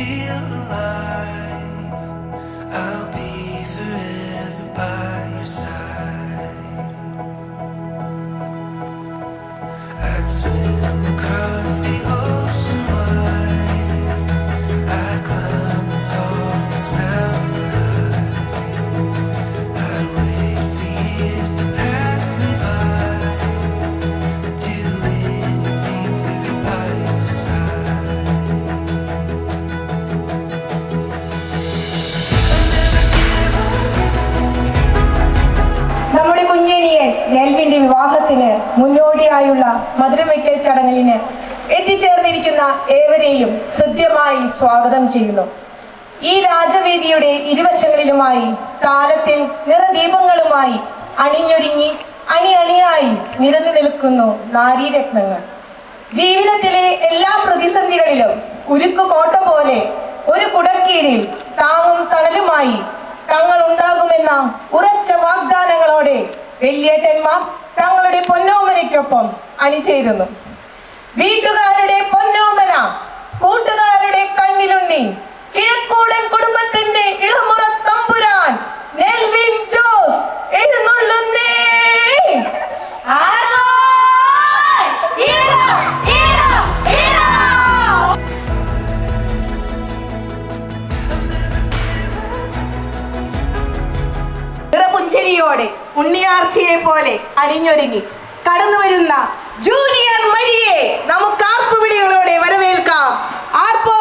feel alive. I'll be forever by your side. I'd swim across the ocean wide. I'd climb the tallest mountain high. I'd wait for years to pass me by. I'd do anything to be by your side. നമ്മുടെ കുഞ്ഞനിയൻ നെൽവിന്റെ വിവാഹത്തിന് മുന്നോടിയായുള്ള മധുരവയ്ക്കൽ ചടങ്ങിന് എത്തിച്ചേർന്നിരിക്കുന്ന ഏവരെയും ഹൃദ്യമായി സ്വാഗതം ചെയ്യുന്നു. ഈ രാജവേദിയുടെ ഇരുവശങ്ങളിലുമായി താലത്തിൽ നിറദീപങ്ങളുമായി അണിഞ്ഞൊരുങ്ങി അണിയായി നിരന്നു നിൽക്കുന്നു നാരീരത്നങ്ങൾ. ജീവിതത്തിലെ എല്ലാ പ്രതിസന്ധികളിലും ഉരുക്കു കോട്ട പോലെ ഒരു കുടക്കീഴിൽ താങ്ങും തണലുമായി തങ്ങൾ ഉണ്ടാകുമെന്ന ഉറച്ച വാഗ്ദാനങ്ങളോടെ വല്യേട്ടന്മാർ തങ്ങളുടെ പൊന്നോമനയ്ക്കൊപ്പം അണിചേരുന്നു. വീട്ടുകാരുടെ പൊന്നോമന, കൂട്ടുകാരുടെ കണ്ണിലുണ്ണി, കിഴക്കൂടൻ കുടുംബത്തിന്റെ ഇളമുറ തമ്പുരാൻ നെൽവിൻ ജോസ് എഴുന്നള്ളുന്നേ. നിറപുഞ്ചരിയോടെ ഉണ്ണിയാർച്ചയെ പോലെ അണിഞ്ഞൊരുങ്ങി കടന്നു വരുന്ന ജൂനിയർ മരിയെ നമുക്ക് ആർപ്പുവിളികളോടെ വരവേൽക്കാം. ആർപ്പോ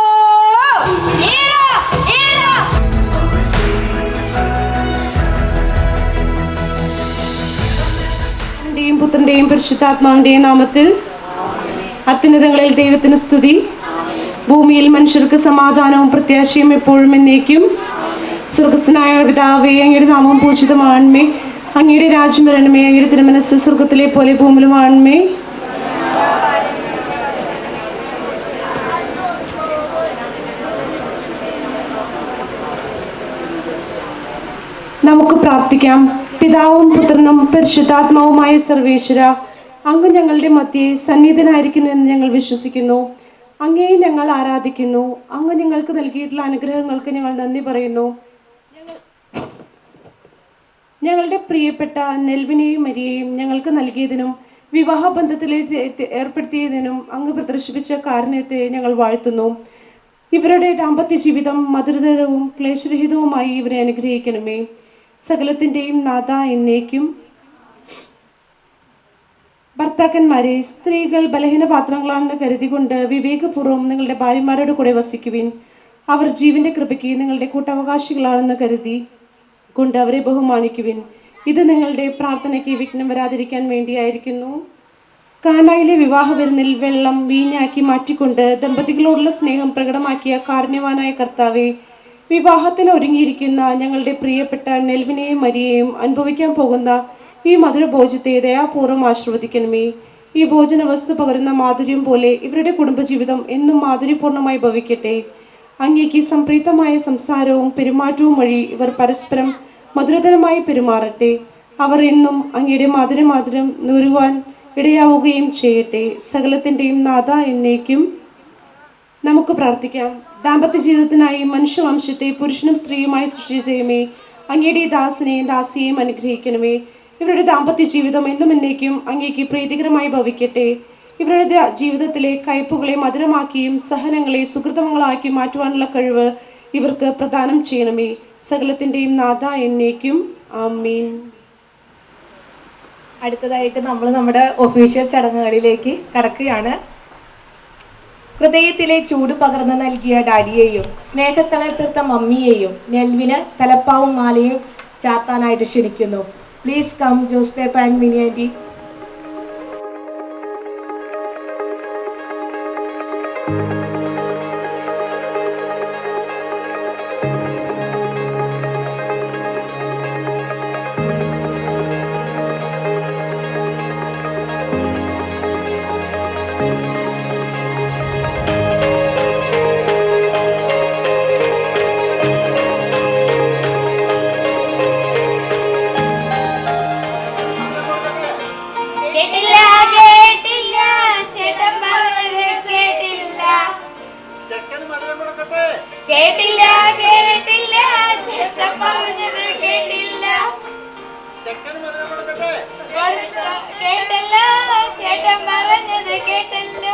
പുത്രന്റെയും പരിശുദ്ധാത്മാവിന്റെയും നാമത്തിൽ. അത്യുന്നതങ്ങളിൽ ദൈവത്തിന് സ്തുതി, ഭൂമിയിൽ മനുഷ്യർക്ക് സമാധാനവും പ്രത്യാശയും എപ്പോഴും എന്നേക്കും. സ്വർഗസ്ഥനായ പിതാവേ, അങ്ങയുടെ നാമം പൂജിതമാണമേ, അങ്ങയുടെ രാജ്യം വരണമേ, അങ്ങയുടെ തിരുമനസ്സ് സ്വർഗത്തിലെ പോലെ ഭൂമിയിലുമാണമേ. നമുക്ക് പ്രാർത്ഥിക്കാം. പിതാവും പുത്രനും പരിശുദ്ധാത്മാവുമായ സർവേശ്വര, അങ്ങ് ഞങ്ങളുടെ മധ്യേ സന്നിഹിതനായിരിക്കുന്നു എന്ന് ഞങ്ങൾ വിശ്വസിക്കുന്നു. അങ്ങയെ ഞങ്ങൾ ആരാധിക്കുന്നു. അങ്ങ് ഞങ്ങൾക്ക് നൽകിയിട്ടുള്ള അനുഗ്രഹങ്ങൾക്ക് ഞങ്ങൾ നന്ദി പറയുന്നു. ഞങ്ങളുടെ പ്രിയപ്പെട്ട നെൽവിനെയും മരിയെയും ഞങ്ങൾക്ക് നൽകിയതിനും വിവാഹബന്ധത്തിലേക്ക് ഏർപ്പെടുത്തിയതിനും അങ്ങ് പ്രദർശിപ്പിച്ച കാരുണ്യത്തെ ഞങ്ങൾ വാഴ്ത്തുന്നു. ഇവരുടെ ദാമ്പത്യ ജീവിതം മധുരതരവും ക്ലേശരഹിതവുമായി ഇവരെ അനുഗ്രഹിക്കണമേ. സകലത്തിൻ്റെയും നാഥ എന്നേക്കും. ഭർത്താക്കന്മാരെ, സ്ത്രീകൾ ബലഹീന പാത്രങ്ങളാണെന്ന് കരുതിക്കൊണ്ട് വിവേകപൂർവ്വം നിങ്ങളുടെ ഭാര്യമാരോട് കൂടെ വസിക്കുവിൻ. അവർ ജീവന്റെ കൃപയ്ക്ക് നിങ്ങളുടെ കൂട്ടവകാശികളാണെന്ന് കരുതി കൊണ്ട് അവരെ ബഹുമാനിക്കുവിൻ. ഇത് നിങ്ങളുടെ പ്രാർത്ഥനയ്ക്ക് വിഘ്നം വരാതിരിക്കാൻ വേണ്ടിയായിരിക്കുന്നു. കാനായിലെ വിവാഹ വിരുന്നിൽ വെള്ളം വീഞ്ഞാക്കി മാറ്റിക്കൊണ്ട് ദമ്പതികളോടുള്ള സ്നേഹം പ്രകടമാക്കിയ കാരുണ്യവാനായ കർത്താവെ, വിവാഹത്തിന് ഒരുങ്ങിയിരിക്കുന്ന ഞങ്ങളുടെ പ്രിയപ്പെട്ട നെൽവിനെയും മരിയെയും അനുഭവിക്കാൻ പോകുന്ന ഈ മധുരഭോജത്തെ ദയാപൂർവ്വം ആശീർവദിക്കണമേ. ഈ ഭോജന വസ്തു പകരുന്ന മാധുര്യം പോലെ ഇവരുടെ കുടുംബജീവിതം എന്നും മാധുര്യപൂർണ്ണമായി ഭവിക്കട്ടെ. അങ്ങേക്ക് സംപ്രീതമായ സംസാരവും പെരുമാറ്റവും വഴി ഇവർ പരസ്പരം മധുരതരമായി പെരുമാറട്ടെ. അവർ എന്നും അങ്ങയുടെ മാധുരം നുറുവാൻ ഇടയാവുകയും ചെയ്യട്ടെ. സകലത്തിൻ്റെയും നാഥ എന്നേക്കും. നമുക്ക് പ്രാർത്ഥിക്കാം. ദാമ്പത്യ ജീവിതത്തിനായി മനുഷ്യവംശത്തെ പുരുഷനും സ്ത്രീയുമായി സൃഷ്ടിച്ചേമേ, അങ്ങയുടെ ദാസനെയും ദാസിയെയും അനുഗ്രഹിക്കണമേ. ഇവരുടെ ദാമ്പത്യ ജീവിതം എന്നും എന്നേക്കും അങ്ങേക്ക് പ്രീതികരമായി ഭവിക്കട്ടെ. ഇവരുടെ ജീവിതത്തിലെ കയ്പുകളെ മധുരമാക്കിയും സഹനങ്ങളെ സുഹൃതങ്ങളാക്കി മാറ്റുവാനുള്ള കഴിവ് ഇവർക്ക് പ്രദാനം ചെയ്യണമേ. സകലത്തിൻ്റെയും നാഥ എന്നേക്കും. ആമീൻ. അടുത്തതായിട്ട് നമ്മൾ നമ്മുടെ ഒഫീഷ്യൽ ചടങ്ങുകളിലേക്ക് കടക്കുകയാണ്. ഹൃദയത്തിലെ ചൂട് പകർന്നു നൽകിയ ഡാഡിയെയും സ്നേഹത്തണൽ തീർത്ത മമ്മിയെയും നെൽവിന് തലപ്പാവും മാലയും ചാർത്താനായിട്ട് ക്ഷണിക്കുന്നു. പ്ലീസ് കം ജോസ് പേപ്പ ആൻഡ് മിനി ആൻറ്റി. കേട്ടില്ല ചേട്ടൻ പറഞ്ഞത് കേട്ടില്ല. കേട്ടില്ല കേട്ടില്ല ചേട്ടൻ പറഞ്ഞത് കേട്ടില്ല കേട്ടല്ല ചേട്ടൻ പറഞ്ഞത് കേട്ടല്ല.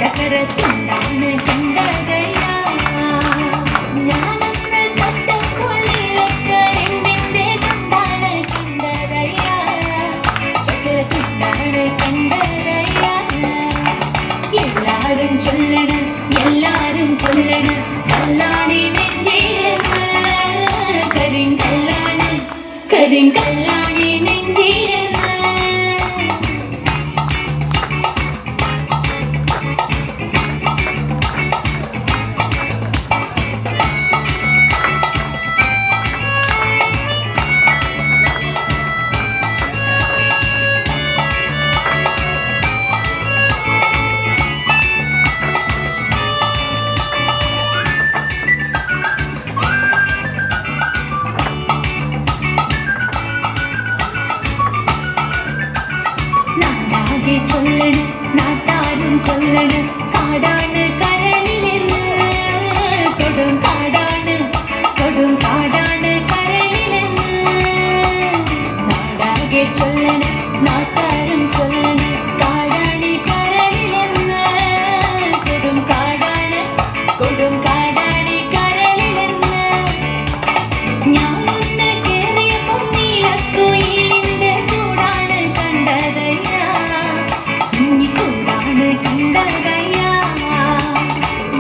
ചക്കരത്തിണ്ടാണ് കണ്ടതയ്യ ഞാനന്ന് തൊട്ടപ്പോൾ നീലക്കരിമ്പിന്റെ കണ്ടാണ് കണ്ടതയ്യ ചക്കരത്തിണ്ടാണ് കണ്ടതയ്യ. എല്ലാരും ചൊല്ലണം കല്ലാണി നെഞ്ചിരുന്ന് കരിങ്കല്ലാണി നെഞ്ചിരുന്ന്. നാട്ടാരും ചൊല്ലണ് കാടാണ് കരളിലെന്ന് കൊടും കാടാണ് കരളിലെന്ന് നാടാകെ ചൊല്ലണ് നാട്ടാരും ചൊല്ലണ് കാടാണ് കരളിലെന്ന് കൊടും കാടാണ് കരളിലെന്ന്. ഞാനൊന്ന് കേറിയപ്പം നീലക്കുയിലിന്റെ കൂടാണ് കണ്ടതയ്യ കുഞ്ഞിക്കൂടാണ് കണ്ടതയ്യ.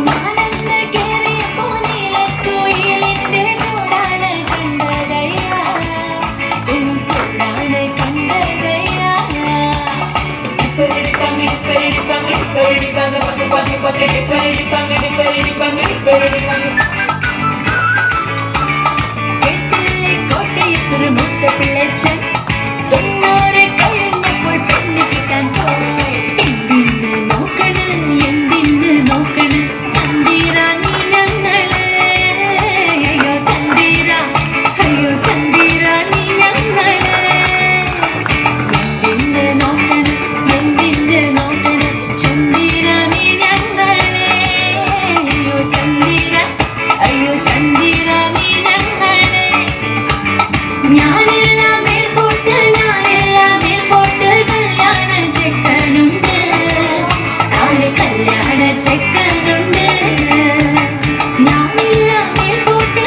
ഞാനന്ന് കേറിയപ്പോ നീലക്കുയിലിന്റെ കൂടാണ് കണ്ടതയ്യ കുഞ്ഞിക്കൂടാണ് കണ്ടതയ്യ. കോട്ടയത്തൊരു മൂത്ത പിള്ളേച്ചൻ 90 കഴിഞ്ഞപ്പോൾ പെണ്ണ് കിട്ടാൻ പോയി. എന്തിന് നോക്കണം ചന്ദിര നീ ഞങ്ങളെ അയ്യോ ചന്ദിര നീ ഞങ്ങളെ. എന്തിന് നോക്കണം ചന്ദിര നീ ഞങ്ങളെ അയ്യോ ചന്ദിര നീ ഞങ്ങളെ. ഞാനെല്ലാം മേൽപോട്ട് കല്യാണ ചെക്കനുണ്ട് താഴെ കല്യാണ ചെക്കനുണ്ട്. ഞാനെല്ലാം മേൽപോട്ട്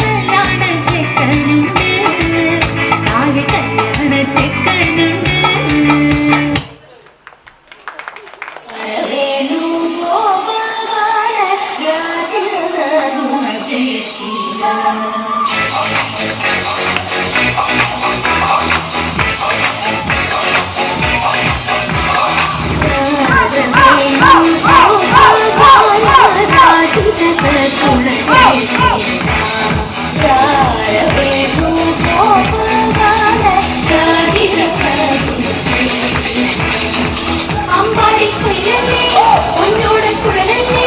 കല്യാണ ചെക്കനുണ്ട് താഴെ കല്യാണ ചെക്കനുണ്ട്. Ambadi കുയിലല്ലേ ഒന്നോട് കുഴലല്ലേ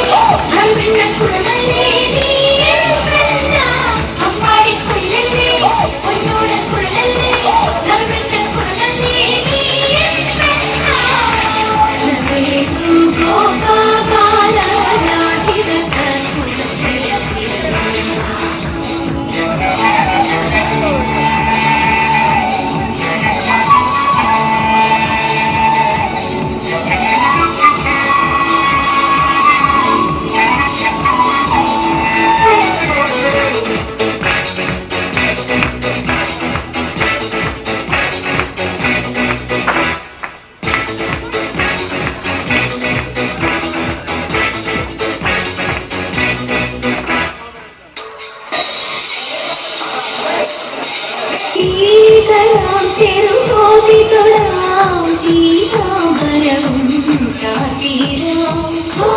ചാത്തിടാം. Oh,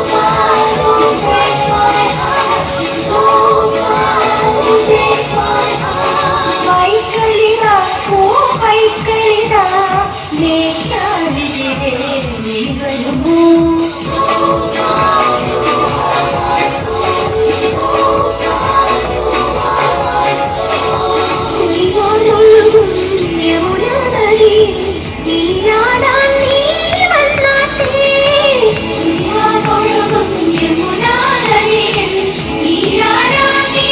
God, don't break my heart. Oh, God, don't break my heart. വൈക്കളിതാ, ഓ വൈക്കളിതാ, മേഘാളിതിരെ നീ വരുമോ? Oh, God, you are my soul. Oh, God, you are my soul. നീയാണൊഴുകും Yamuna നദി, നീരാടാൻ നീ വന്നാട്ടെ. നീയാണൊഴുകും യമുനാ നദി, നീരാടാൻ നീ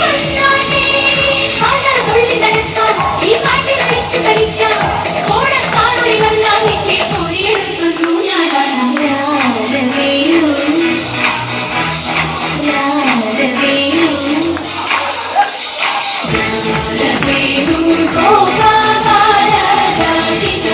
വന്നാട്ടെ. കാറ്റാൽ തുള്ളി നടക്കാം, ഈ കാട്ടിൽ വെച്ച് കളിക്കാം. ഓടക്കാരുടെ വന്നാൽ നിന്നെ കോരിയെടുക്കുന്നു ഞാൻ. രാരവേണു, രാരവേണു, രാരവേണു ഗോപാല രാജിത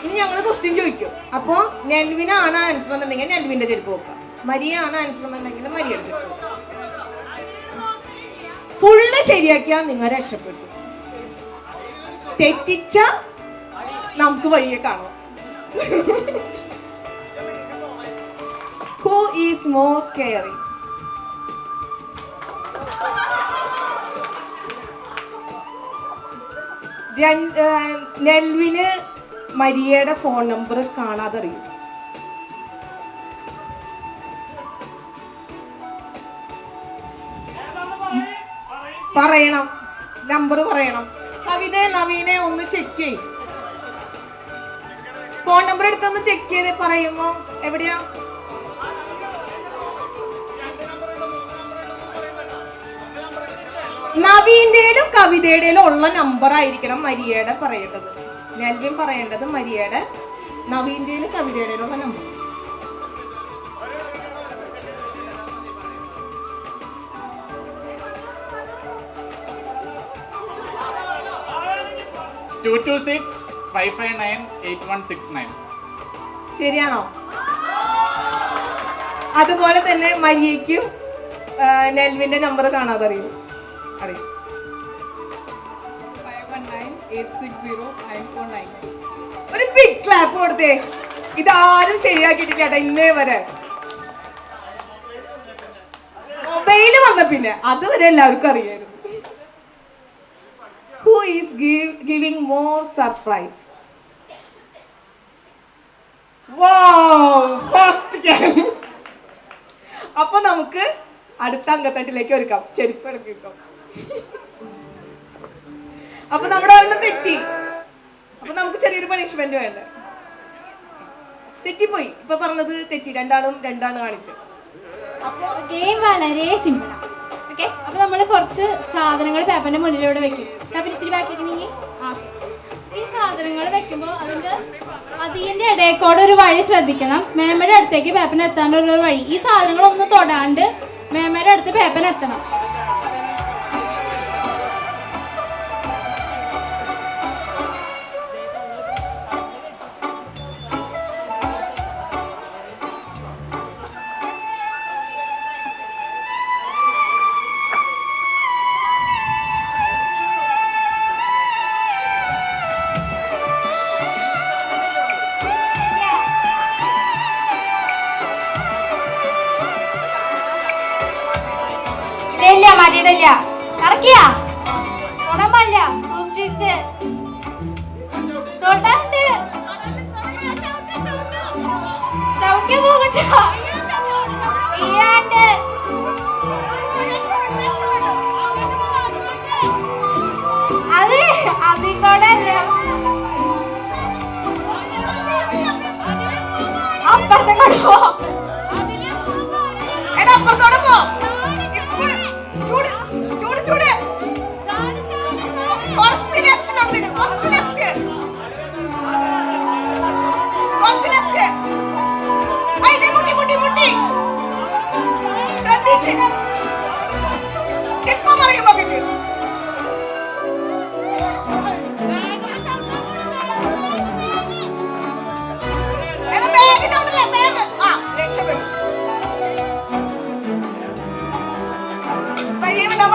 ഇനി ഞങ്ങൾ ക്വസ്റ്റ്യൻ ചോദിക്കും. അപ്പോൾ നെൽവിനാണ് ആൻസർ എന്നുണ്ടെങ്കിൽ നെൽവിന്റെ ചെരുപ്പ് വെക്കാം, മരിയ ആണ് ആൻസർ എന്നുണ്ടെങ്കിൽ മരിയയുടെ ചെരുപ്പ് വെക്കാം. ഫുള്ള് ശരിയാക്കിയാൽ നിങ്ങൾ രക്ഷപ്പെട്ടു, തെറ്റിച്ച നമുക്ക് വഴിയെ കാണാം. Who is more caring? നെൽവിന് മരിയയുടെ ഫോൺ നമ്പർ കാണാതെ അറിയും. പറയണം, നമ്പർ പറയണം. കവിത നവീനെ ഒന്ന് ചെക്ക് ചെയ്യും, ഫോൺ നമ്പർ എടുത്തൊന്ന് ചെക്ക് ചെയ്ത് പറയുമ്പോ എവിടെയാ? നവീന്റെയിലും കവിതയുടെയിലും ഉള്ള നമ്പർ ആയിരിക്കണം മരിയയുടെ പറയേണ്ടത്. നെൽവിൻ പറയേണ്ടത് മരിയയുടെ, നവീന്റെയിലും കവിതയുടെയിലും ഉള്ള നമ്പർ. ശരിയാണോ? അതുപോലെ തന്നെ മരിയയ്ക്കും നെൽവിന്റെ നമ്പർ കാണാതെ അറിയും. അറിയും. 519-860-949. ഒരു ബിഗ് ക്ലാപ്പ് കൊടുത്തേ. ഇതാരും ശരിയാക്കിയിട്ടില്ല ഇന്നേ വരെ. മൊബൈല് വന്ന പിന്നെ അതുവരെ എല്ലാവർക്കും അറിയായിരുന്നു. Who is giving more surprise? Wow, first game. അപ്പൊ നമുക്ക് അടുത്ത അംഗത്തട്ടിലേക്ക് ഒരുക്കാം. ചെരുപ്പ് എടുക്കാം. അപ്പൊ നമ്മുടെ ഒരെണ്ണം തെറ്റി. അപ്പൊ നമുക്ക് ചെറിയൊരു പണിഷ്മെന്റ് വേണ്ട. തെറ്റിപ്പോയി, ഇപ്പൊ പറഞ്ഞത് തെറ്റി. രണ്ടാളും കാണിച്ചു. അപ്പൊ ഗെയിം വളരെ സിമ്പിളാണ്. ഓക്കെ, അപ്പൊ നമ്മൾ കുറച്ച് സാധനങ്ങൾ പേപ്പറിന്റെ മുന്നിലൂടെ വെക്കും. പേപ്പർ ഇത്തിരി ബാക്കിലേക്ക് നീങ്ങി. ഈ സാധനങ്ങൾ വെക്കുമ്പോൾ അതിന്റെ ഇടയ്ക്കൂടെ ഒരു വഴി ശ്രദ്ധിക്കണം. മേമയുടെ അടുത്തേക്ക് പേപ്പറിന് എത്താനുള്ള ഒരു വഴി. ഈ സാധനങ്ങളൊന്നും തൊടാണ്ട് മേമയുടെ അടുത്ത് പേപ്പറിന് എത്തണം. ഇല്ല, മാറ്റിയിട്ടില്ല. കറക്കിയാ തൊടാൻ പാടില്ല. സൂക്ഷിച്ച് തൊടാണ്ട് ചവിട്ടി പോകട്ടോ. വീഴാണ്ട് അത് അതികൂടെ അല്ല, അപ്പുറത്തെ കൊടുക്കോ. അപ്പുറത്തോടെ പോ. ചൂട് ചൂട് ചൂട്. കുറച്ച് ലെഫ്റ്റിലോട്ട്, കുറച്ച് ലെഫ്റ്റ്, കുറച്ച് ലെഫ്റ്റ്. മുട്ടി മുട്ടി മുട്ടി. ശ്രദ്ധിച്ച്. ഇപ്പൊ പറയും പകുതി. ബാഗ് ചവിട്ടില്ല, ബാഗ്. ആ, രക്ഷപ്പെട്ടു. പരിചയമുണ്ടാ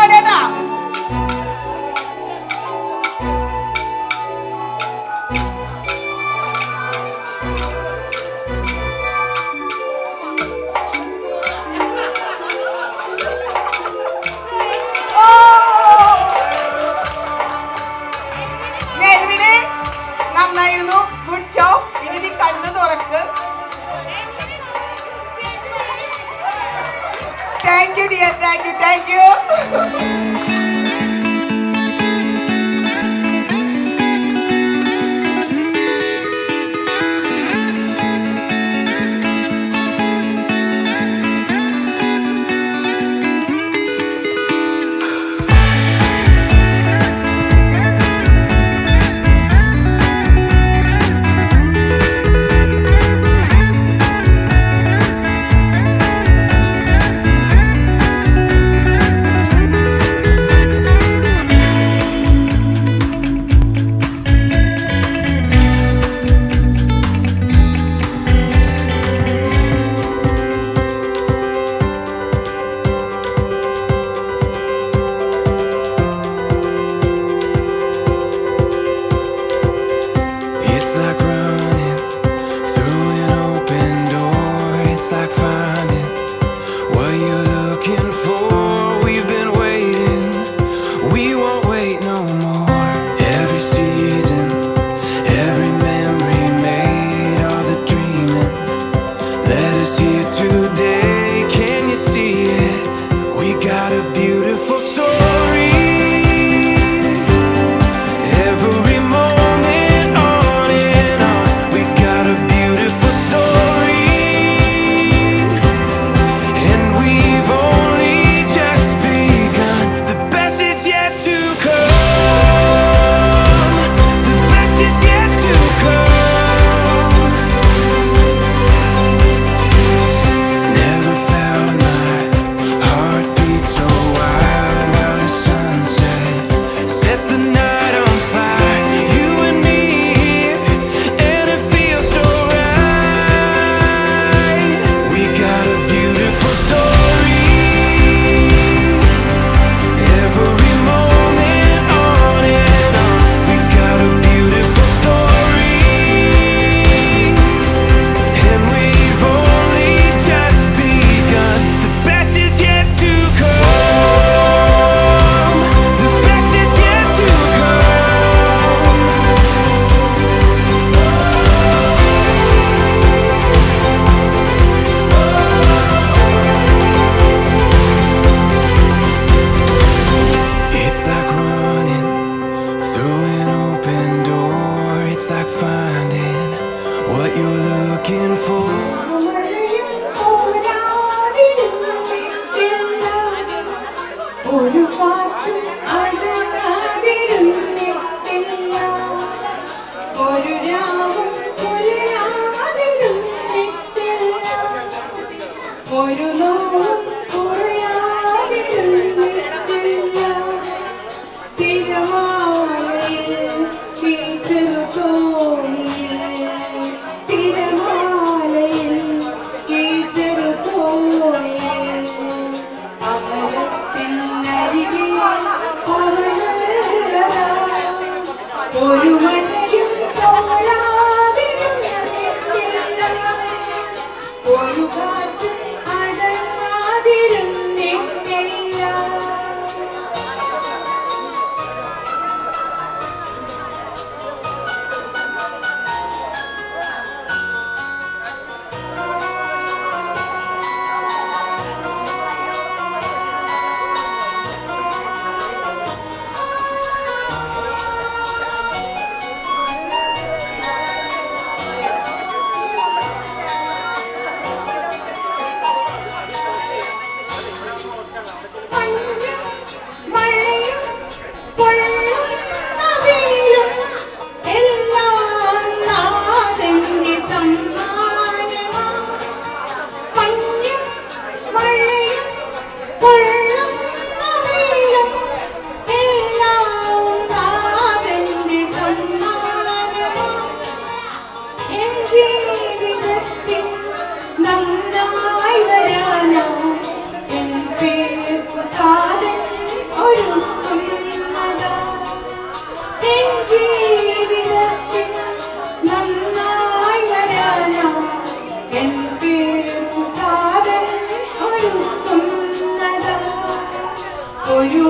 തിരമാലയിൽ ഈ ചെറുതോണിയിൽ തിരമാലയിൽ ഈ ചെറുതോണിയിൽ അമരത്തിനരികിൽ അവനുള്ളതാ ഒരു മഴയും തോരാതിരുന്നിട്ടില്ല ഒരു കാറ്റും അടങ്ങാതിരുന്നിട്ടില്ല ഒരു